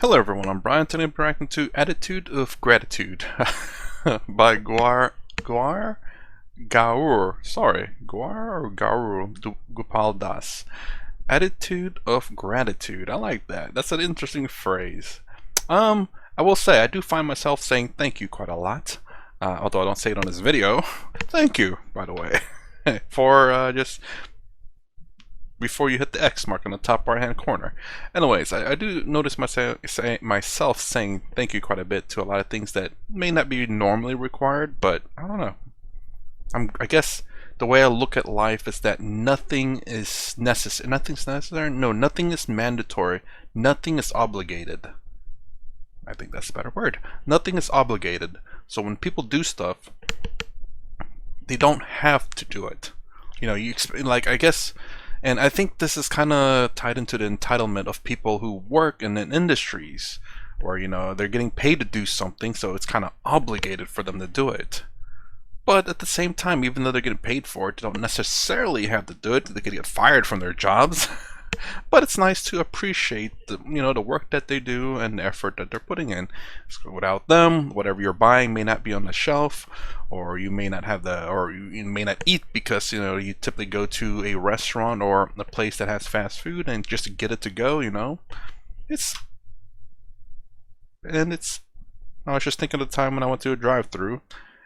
Hello everyone, I'm Brian. Today I'm reacting to Attitude of Gratitude by Gaur, sorry, Gaur or Gaur Gopal Das. Attitude of Gratitude. I like that. That's an interesting phrase. I will say I do find myself saying thank you quite a lot. Although I don't say it on this video. Thank you, by the way, for just before you hit the X mark on the top right hand corner. Anyways, I do notice myself saying thank you quite a bit to a lot of things that may not be normally required, but I don't know. I guess the way I look at life is that nothing is necessary. Nothing's necessary? No, nothing is mandatory. Nothing is obligated. I think that's a better word. Nothing is obligated. So when people do stuff, they don't have to do it. You know, I guess. And I think this is kind of tied into the entitlement of people who work in industries where, you know, they're getting paid to do something, so it's kind of obligated for them to do it. But at the same time, even though they're getting paid for it, they don't necessarily have to do it. They could get fired from their jobs. But it's nice to appreciate the work that they do and the effort that they're putting in. So without them, whatever you're buying may not be on the shelf, or you may not have or you may not eat because you typically go to a restaurant or a place that has fast food and just to get it to go. I was just thinking of the time when I went to a drive-through.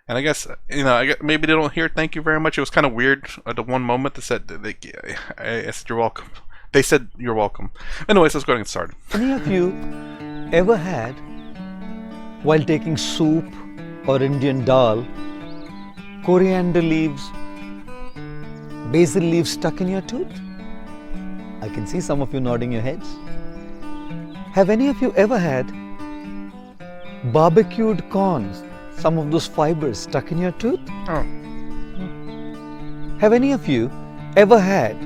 And I guess, maybe they don't hear thank you very much. It was kind of weird at the one moment that said, I said, you're welcome. They said, you're welcome. Anyways, let's go ahead and get started. Any of you ever had, while taking soup or Indian dal, coriander leaves, basil leaves stuck in your tooth? I can see some of you nodding your heads. Have any of you ever had barbecued corns, some of those fibers stuck in your tooth? Oh. Have any of you ever had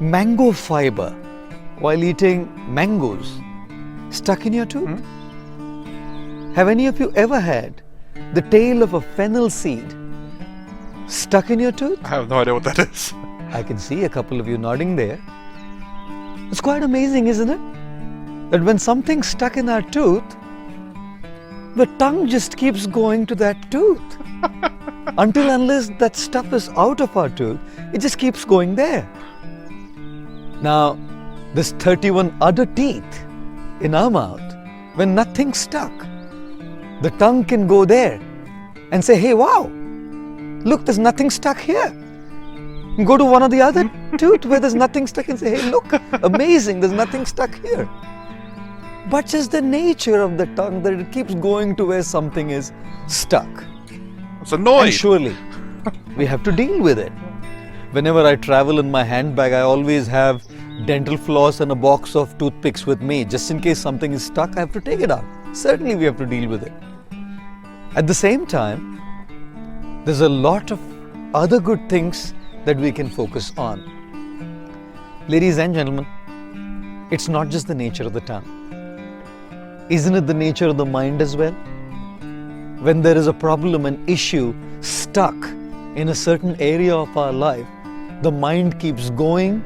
mango fiber while eating mangoes stuck in your tooth? Have any of you ever had the tail of a fennel seed stuck in your tooth? I have no idea what that is. I can see a couple of you nodding there. It's quite amazing, isn't it? That when something's stuck in our tooth, the tongue just keeps going to that tooth. Until unless that stuff is out of our tooth, it just keeps going there. Now, there's 31 other teeth in our mouth. When nothing's stuck, the tongue can go there and say, hey, wow, look, there's nothing stuck here. Go to one of the other tooth where there's nothing stuck and say, hey, look, amazing, there's nothing stuck here. But just the nature of the tongue that it keeps going to where something is stuck. It's annoying. And surely, we have to deal with it. Whenever I travel in my handbag, I always have dental floss and a box of toothpicks with me. Just in case something is stuck, I have to take it out. Certainly, we have to deal with it. At the same time, there's a lot of other good things that we can focus on. Ladies and gentlemen, it's not just the nature of the tongue. Isn't it the nature of the mind as well? When there is a problem, an issue stuck in a certain area of our life, the mind keeps going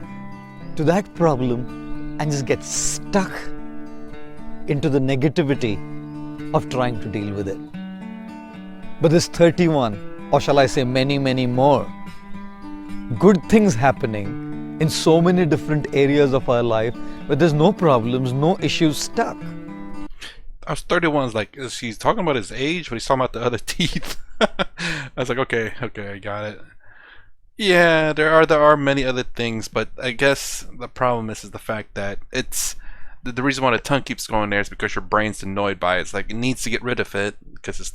to that problem and just gets stuck into the negativity of trying to deal with it. But there's 31, or shall I say many, many more, good things happening in so many different areas of our life where there's no problems, no issues stuck. I was 31. He's talking about his age, but he's talking about the other teeth. I was like, okay, I got it. Yeah, there are many other things, but I guess the problem is the fact that it's the reason why the tongue keeps going there is because your brain's annoyed by it. It's like it needs to get rid of it because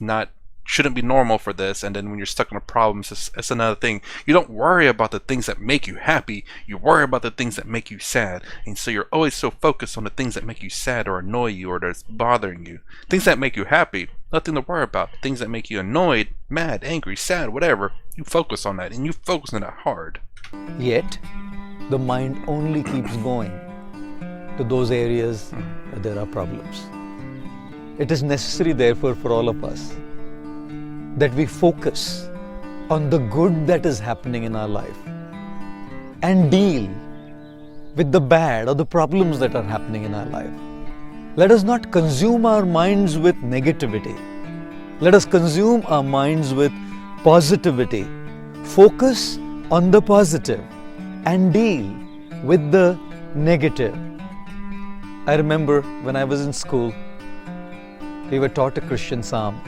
shouldn't be normal for this. And then when you're stuck in a problem, it's another thing. You don't worry about the things that make you happy. You worry about the things that make you sad. And so you're always so focused on the things that make you sad or annoy you or that's bothering you. Things that make you happy, nothing to worry about. Things that make you annoyed, mad, angry, sad, whatever, you focus on that and you focus on it hard. Yet, the mind only keeps going to those areas where there are problems. It is necessary, therefore, for all of us that we focus on the good that is happening in our life and deal with the bad or the problems that are happening in our life. Let us not consume our minds with negativity. Let us consume our minds with positivity. Focus on the positive and deal with the negative. I remember when I was in school, we were taught a Christian psalm.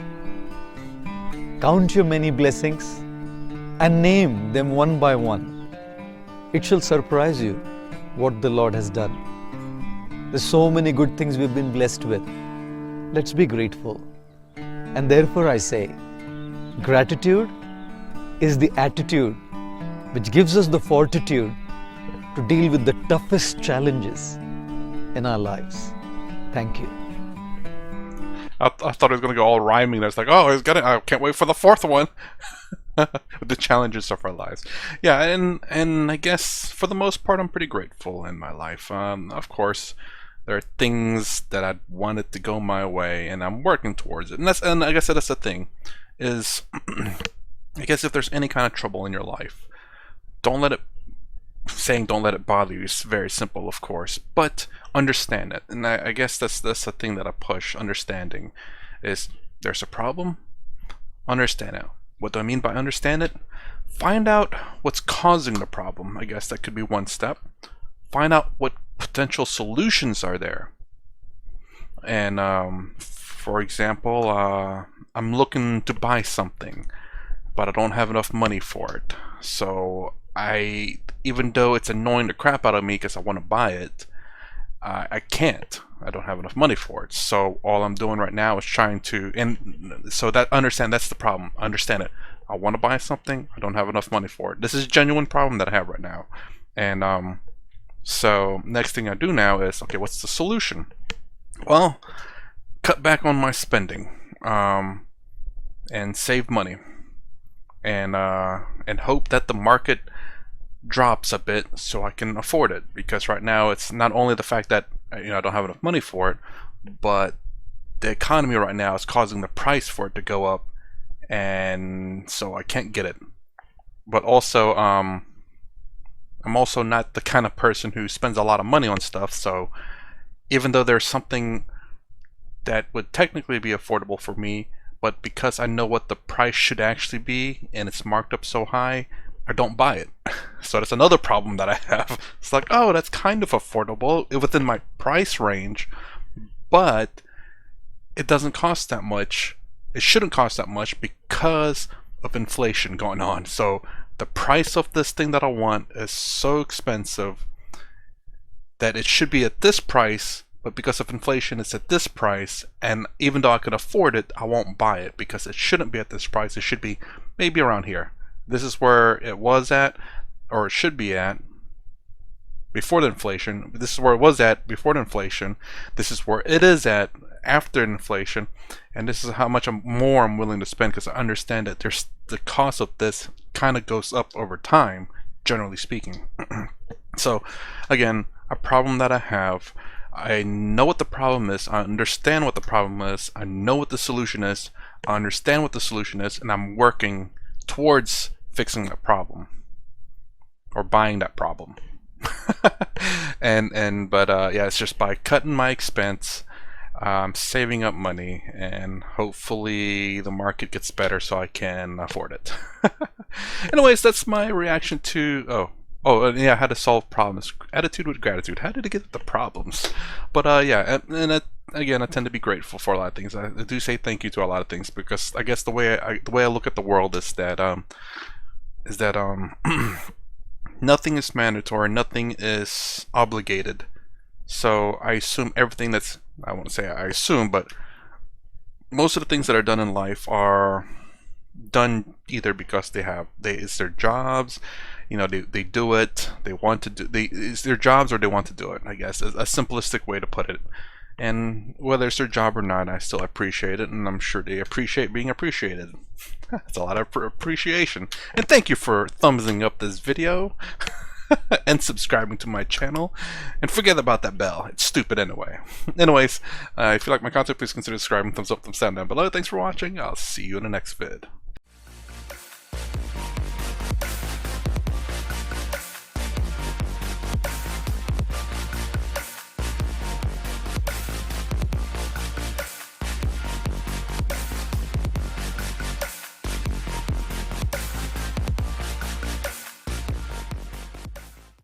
Count your many blessings and name them one by one. It shall surprise you what the Lord has done. There's so many good things we've been blessed with. Let's be grateful. And therefore I say, gratitude is the attitude which gives us the fortitude to deal with the toughest challenges in our lives. Thank you. I thought it was going to go all rhyming. I was like, oh, I can't wait for the fourth one. With the challenges of our lives. Yeah, and I guess for the most part, I'm pretty grateful in my life. Of course, there are things that I wanted to go my way, and I'm working towards it. And I guess that's the thing, is I guess if there's any kind of trouble in your life, don't let it bother you is very simple, of course, but understand it. And I guess that's the thing that I push. Understanding is, there's a problem, understand it. What do I mean by understand it? Find out what's causing the problem. I guess that could be one step. Find out what potential solutions are there. And for example, I'm looking to buy something, but I don't have enough money for it. So even though it's annoying the crap out of me because I want to buy it, I can't. I don't have enough money for it. So all I'm doing right now is trying to, and so that's the problem. Understand it. I want to buy something. I don't have enough money for it. This is a genuine problem that I have right now. And so next thing I do now is, okay, what's the solution? Well, cut back on my spending, and save money, and hope that the market drops a bit so I can afford it, because right now it's not only the fact that I don't have enough money for it, but the economy right now is causing the price for it to go up, and so I can't get it. But also I'm also not the kind of person who spends a lot of money on stuff, so even though there's something that would technically be affordable for me, but because I know what the price should actually be and it's marked up so high, I don't buy it. So that's another problem that I have. It's like, oh, that's kind of affordable within my price range, but it doesn't cost that much. It shouldn't cost that much because of inflation going on. So the price of this thing that I want is so expensive that it should be at this price, but because of inflation it's at this price, and even though I could afford it, I won't buy it because it shouldn't be at this price. It should be maybe around here. This is where it was at, or it should be at, before the inflation. This is where it was at before the inflation. This is where it is at after inflation, and this is how much more I'm willing to spend, because I understand that there's the cost of this kind of goes up over time, generally speaking. So again, a problem that I have, I know what the problem is, I understand what the problem is, I know what the solution is, I understand what the solution is, and I'm working towards fixing that problem or buying that problem. But yeah, it's just by cutting my expense, saving up money, and hopefully the market gets better so I can afford it. Anyways, that's my reaction to yeah, how to solve problems. Attitude with gratitude. How did I get the problems? But yeah, again, I tend to be grateful for a lot of things. I do say thank you to a lot of things, because I guess the way I look at the world is that nothing is mandatory, nothing is obligated. So I assume everything that's, I won't say I assume, but most of the things that are done in life are done either because it's their jobs, they do it, they want to do, it's their jobs or they want to do it, I guess, is a simplistic way to put it. And whether it's their job or not, I still appreciate it, and I'm sure they appreciate being appreciated. That's a lot of appreciation. And thank you for thumbsing up this video and subscribing to my channel. And forget about that bell. It's stupid anyway. Anyways, if you like my content, please consider subscribing. Thumbs up, thumbs down below. Thanks for watching. I'll see you in the next vid.